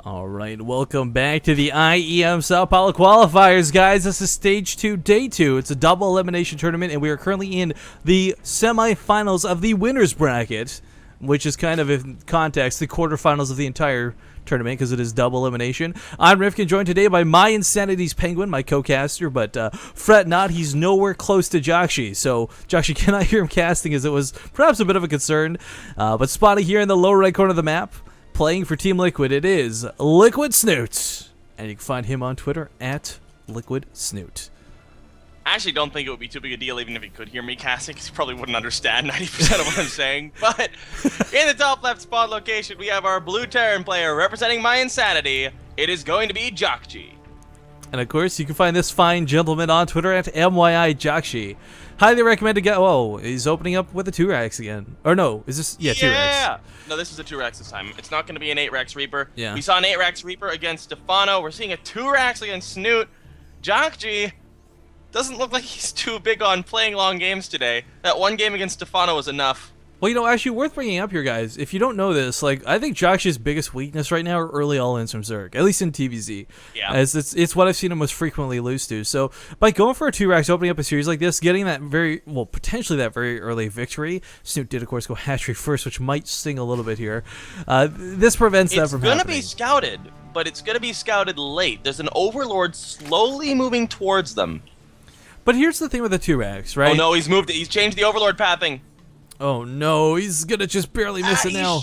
All right, welcome back to the IEM Sao Paulo Qualifiers, guys. This is Stage 2, Day 2. It's a double elimination tournament, and we are currently in the semifinals of the winner's bracket, which is kind of, in context, the quarterfinals of the entire tournament because it is double elimination. I'm Rifkin, joined today by my Insanity's Penguin, my co-caster, but fret not, he's nowhere close to JJakji. So JJakji cannot hear him casting as it was perhaps a bit of a concern. But spotted here in the lower right corner of the map, playing for Team Liquid, it is Liquid Snute. And you can find him on Twitter at Liquid Snute. I actually don't think it would be too big a deal even if he could hear me casting, because he probably wouldn't understand 90% of what I'm saying. But in the top left spot location, we have our blue Terran player representing my Insanity. It is going to be JJakji. And of course, you can find this fine gentleman on Twitter at MYIJakji. Highly recommend to get. Whoa, he's opening up with a 2-Rex again. Or no, is this? Yeah, 2-Rex. Yeah. No, this is a 2-Rex this time. It's not going to be an 8-Rex Reaper. Yeah. We saw an 8-Rex Reaper against Stefano. We're seeing a 2-Rex against Snute. JJakji doesn't look like he's too big on playing long games today. That one game against Stefano was enough. Well, you know, actually worth bringing up here, guys. If you don't know this, like, I think JJakji's biggest weakness right now are early all-ins from Zerg, at least in TVZ. Yeah. As it's what I've seen him most frequently lose to. So by going for a 2-Rex, opening up a series like this, getting that potentially that very early victory. Snute did, of course, go hat-trick first, which might sting a little bit here. This prevents that from happening. It's going to be scouted, but it's going to be scouted late. There's an Overlord slowly moving towards them. But here's the thing with the 2-Rex, right? Oh no, he's moved it. He's changed the Overlord pathing. Oh no, he's gonna just barely miss it now.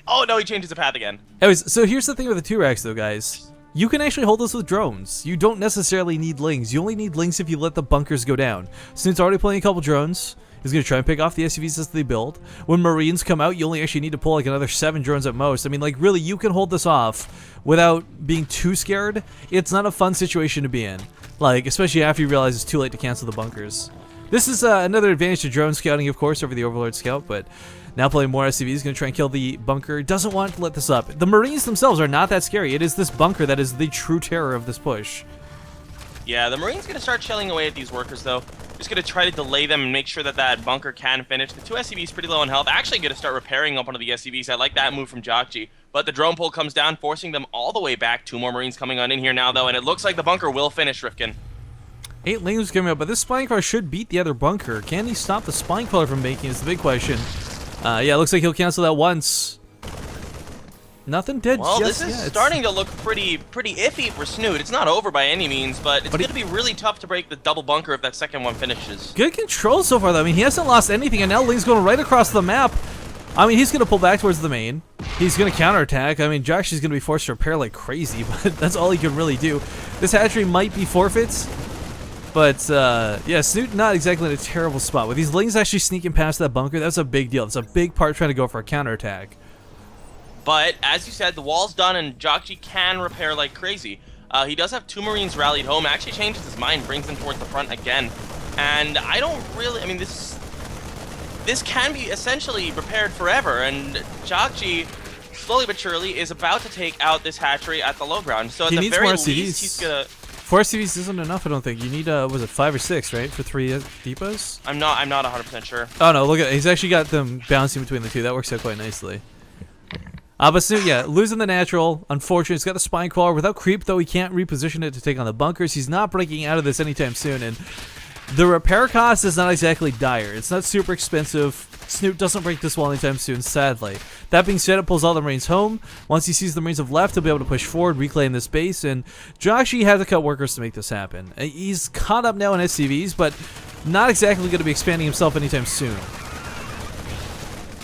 Oh no, he changes the path again. Anyways, so here's the thing with the 2-Rex though, guys. You can actually hold this with drones. You don't necessarily need lings. You only need lings if you let the bunkers go down. Snoot's already playing a couple drones. He's going to try and pick off the SUVs as they build. When Marines come out, you only actually need to pull like another 7 drones at most. I mean, like, really, you can hold this off without being too scared. It's not a fun situation to be in. Like, especially after you realize it's too late to cancel the bunkers. This is another advantage to drone scouting, of course, over the Overlord Scout, but now playing more SUVs, going to try and kill the bunker. Doesn't want to let this up. The Marines themselves are not that scary. It is this bunker that is the true terror of this push. Yeah, the Marines going to start shelling away at these workers, though. Just going to try to delay them and make sure that that bunker can finish. The 2 SCVs pretty low on health. Actually going to start repairing up one of the SCVs. I like that move from JJakji. But the drone pull comes down, forcing them all the way back. 2 more Marines coming on in here now, though, and it looks like the bunker will finish, Rifkin. 8 lings coming up, but this spine crawler should beat the other bunker. Can he stop the spine crawler from making is the big question. Yeah, it looks like he'll cancel that once. Nothing did. Well, this is starting to look pretty iffy for Snute. It's not over by any means, but it's going to be really tough to break the double bunker if that second one finishes. Good control so far, though. I mean, he hasn't lost anything, and now Ling's going right across the map. I mean, he's going to pull back towards the main. He's going to counterattack. I mean, JJakji's going to be forced to repair like crazy, but that's all he can really do. This hatchery might be forfeits, but yeah, Snute not exactly in a terrible spot. With these Lings actually sneaking past that bunker, that's a big deal. It's a big part trying to go for a counterattack. But, as you said, the wall's done, and JJakji can repair like crazy. He does have 2 Marines rallied home, actually changes his mind, brings them towards the front again. And I don't really, I mean, this can be essentially repaired forever, and JJakji, slowly but surely, is about to take out this hatchery at the low ground. So at the very least, he's gonna... 4 SCVs isn't enough, I don't think. You need, was it 5 or 6, right, for 3 depots? I'm not 100% sure. Oh no, look at, he's actually got them bouncing between the 2. That works out quite nicely. But Snute, yeah, losing the natural. Unfortunate. He's got the spine crawler. Without creep, though, he can't reposition it to take on the bunkers. He's not breaking out of this anytime soon, and the repair cost is not exactly dire. It's not super expensive. Snute doesn't break this wall anytime soon, sadly. That being said, it pulls all the Marines home. Once he sees the Marines have left, he'll be able to push forward, reclaim this base, and JJakji has to cut workers to make this happen. He's caught up now in SCVs, but not exactly going to be expanding himself anytime soon.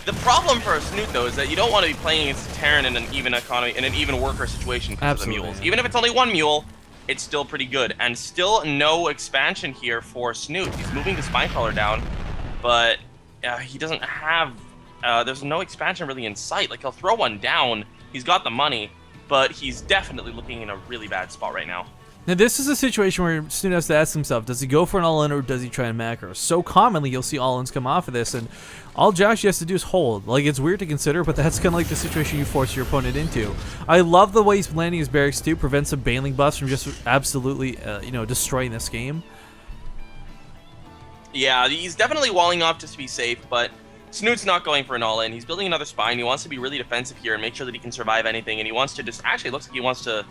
The problem for Snute, though, is that you don't want to be playing against Terran in an even economy, in an even worker situation because of the mules. Even if it's only 1 mule, it's still pretty good. And still no expansion here for Snute. He's moving the spine crawler down, but he doesn't have... there's no expansion really in sight. Like, he'll throw one down. He's got the money, but he's definitely looking in a really bad spot right now. Now, this is a situation where Snute has to ask himself, does he go for an all-in or does he try and macro? So commonly, you'll see all-ins come off of this, and all JJakji has to do is hold. Like, it's weird to consider, but that's kind of like the situation you force your opponent into. I love the way he's landing his barracks, too. Prevents some bailing buffs from just absolutely, destroying this game. Yeah, he's definitely walling off just to be safe, but Snoot's not going for an all-in. He's building another spine. He wants to be really defensive here and make sure that he can survive anything. And he wants to just... Actually, it looks like he wants to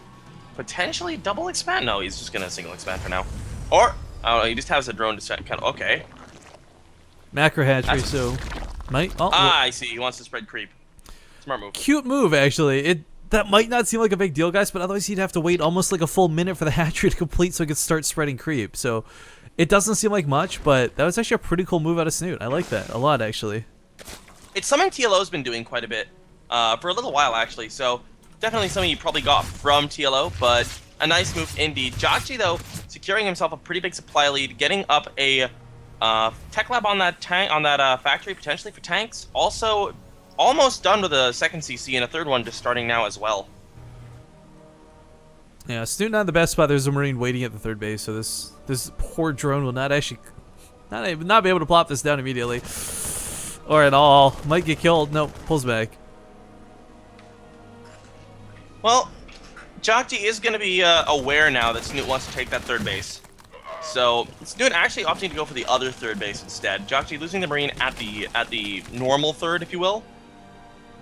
potentially double expand. No, he's just going to single expand for now. Or, I don't know, he just has a drone to set kind of... Okay. Macro hatchery, so... Might... Oh, I see. He wants to spread creep. Smart move. Cute move, actually. That might not seem like a big deal, guys, but otherwise he'd have to wait almost like a full minute for the hatchery to complete so he could start spreading creep. So it doesn't seem like much, but that was actually a pretty cool move out of Snute. I like that a lot, actually. It's something TLO's been doing quite a bit for a little while, actually. So definitely something you probably got from TLO, but a nice move indeed. JJakji, though, securing himself a pretty big supply lead, getting up a tech lab on that factory, potentially for tanks. Also, almost done with a second CC and a third one just starting now as well. Yeah, Snute not in the best spot. There's a Marine waiting at the third base, so this poor drone will not actually not be able to plop this down immediately. Or at all. Might get killed. Nope, pulls back. Well, JJakji is going to be aware now that Snute wants to take that third base. So Snute actually opting to go for the other third base instead. JJakji losing the Marine at the normal third, if you will.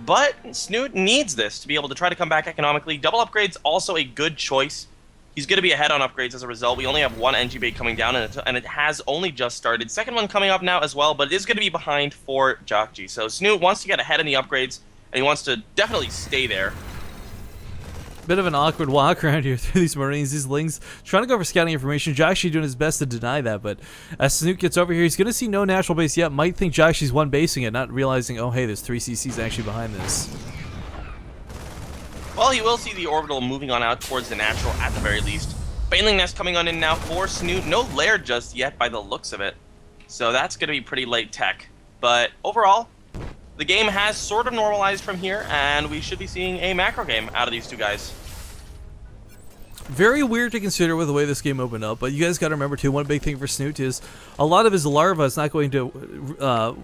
But Snute needs this to be able to try to come back economically. Double upgrades also a good choice. He's going to be ahead on upgrades as a result. We only have one NG bait coming down, and it has only just started. Second one coming up now as well, but it is going to be behind for JJakji. So Snute wants to get ahead in the upgrades, and he wants to definitely stay there. Bit of an awkward walk around here through these Marines, these Lings, trying to go for scouting information. JJakji doing his best to deny that, but as Snute gets over here, he's going to see no natural base yet. Might think JJakji's one basing it, not realizing, oh hey, there's 3 CCs actually behind this. Well, he will see the orbital moving on out towards the natural at the very least. Baneling Nest coming on in now for Snute. No lair just yet by the looks of it. So that's going to be pretty late tech. But overall, the game has sort of normalized from here, and we should be seeing a macro game out of these two guys. Very weird to consider with the way this game opened up, but you guys got to remember too, one big thing for Snute is a lot of his larva is not going to go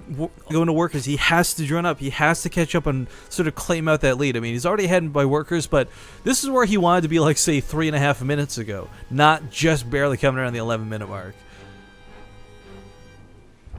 into workers. He has to drone up. He has to catch up and sort of claim out that lead. I mean, he's already ahead by workers, but this is where he wanted to be, like, say, 3.5 minutes ago, not just barely coming around the 11-minute mark.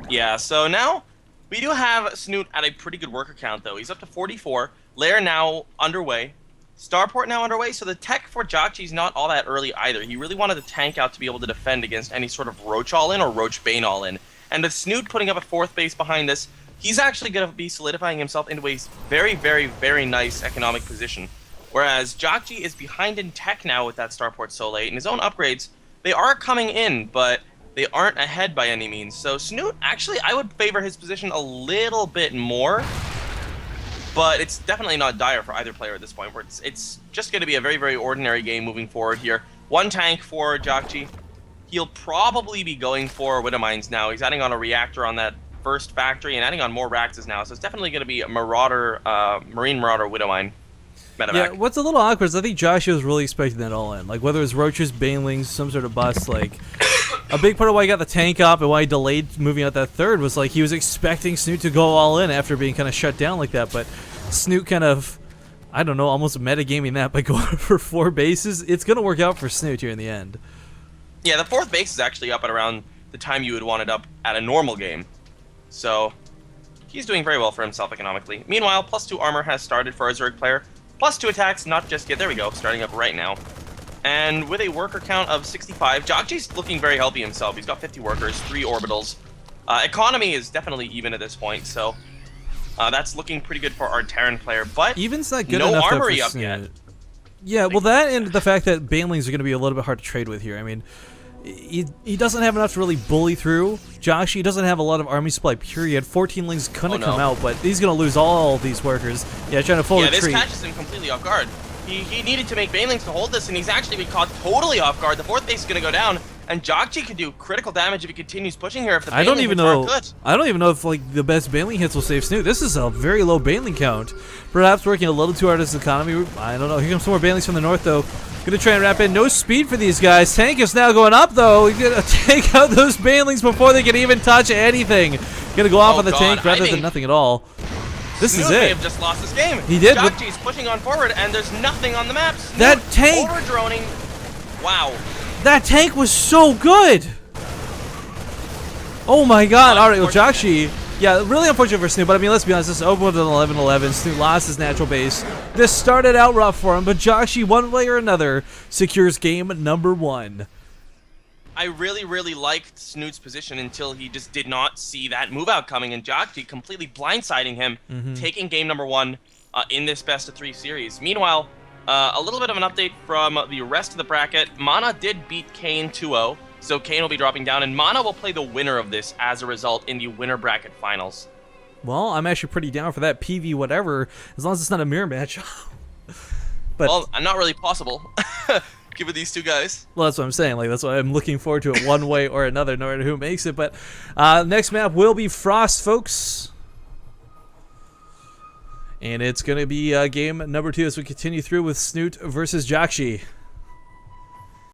Yeah, so now we do have Snute at a pretty good worker count, though. He's up to 44. Lair now underway. Starport now underway, so the tech for JJakji is not all that early either. He really wanted the tank out to be able to defend against any sort of Roach all-in or Roach Bane all-in. And with Snute putting up a fourth base behind this, he's actually going to be solidifying himself into a very, very, very nice economic position. Whereas JJakji is behind in tech now with that Starport so late, and his own upgrades, they are coming in, but they aren't ahead by any means. So Snute, actually, I would favor his position a little bit more. But it's definitely not dire for either player at this point, where it's just going to be a very, very ordinary game moving forward here. One tank for JJakji. He'll probably be going for Widow Mines now. He's adding on a reactor on that first factory and adding on more Raxes now. So it's definitely going to be a Marauder, Marine Marauder Widow Mine. Medevac. Yeah, what's a little awkward is I think JJakji was really expecting that all in. Like, whether it's Roaches, Banelings, some sort of bust, like... A big part of why he got the tank up and why he delayed moving out that third was like he was expecting Snute to go all in after being kind of shut down like that, but Snute kind of, I don't know, almost metagaming that by going for 4 bases. It's going to work out for Snute here in the end. Yeah, the fourth base is actually up at around the time you would want it up at a normal game. So he's doing very well for himself economically. Meanwhile, +2 armor has started for a Zerg player. +2 attacks, not just yet. There we go, starting up right now. And with a worker count of 65, JJakji's looking very healthy himself. He's got 50 workers, 3 orbitals. Economy is definitely even at this point, so that's looking pretty good for our Terran player. But even's not good no enough armory for up yet. Yeah, well, that and the fact that Banelings are going to be a little bit hard to trade with here. I mean, he doesn't have enough to really bully through. JJakji doesn't have a lot of army supply, period. 14 Lings couldn't come out, but he's going to lose all these workers. Yeah, trying to full retreat. This catches him completely off guard. He needed to make Banelings to hold this, and he's actually been caught totally off guard. The fourth base is going to go down, and JJakji could do critical damage if he continues pushing here. If the I don't even know if like the best Baneling hits will save Snute. This is a very low Baneling count. Perhaps working a little too hard as an economy. I don't know. Here comes some more Banelings from the north, though. Gonna try and wrap in. No speed for these guys. Tank is now going up, though. He's gonna take out those Banelings before they can even touch anything. Gonna go off on the tank rather than nothing at all. This Snute is may it. have just lost this game. He did. JJakji's pushing on forward, and there's nothing on the map. Snute that tank. Over-droning. Wow. That tank was so good. Oh my god. All right, well, JJakji Yeah, really unfortunate for Snute, but I mean, let's be honest, this opened with an 11-11. Snute lost his natural base. This started out rough for him, but JJakji, one way or another, secures game number 1. I really, really liked Snoot's position until he just did not see that move out coming, and JJakji completely blindsiding him, taking game number 1 in this best-of-3 series. Meanwhile, a little bit of an update from the rest of the bracket. Mana did beat Kane 2-0, so Kane will be dropping down, and Mana will play the winner of this as a result in the winner bracket finals. Well, I'm actually pretty down for that PV whatever, as long as it's not a mirror match. But, well, not really possible. Given these two guys. Well, that's what I'm saying. Like, that's why I'm looking forward to it one way or another, no matter who makes it. But next map will be Frost, folks. And it's going to be game number 2 as we continue through with Snute versus JJakji.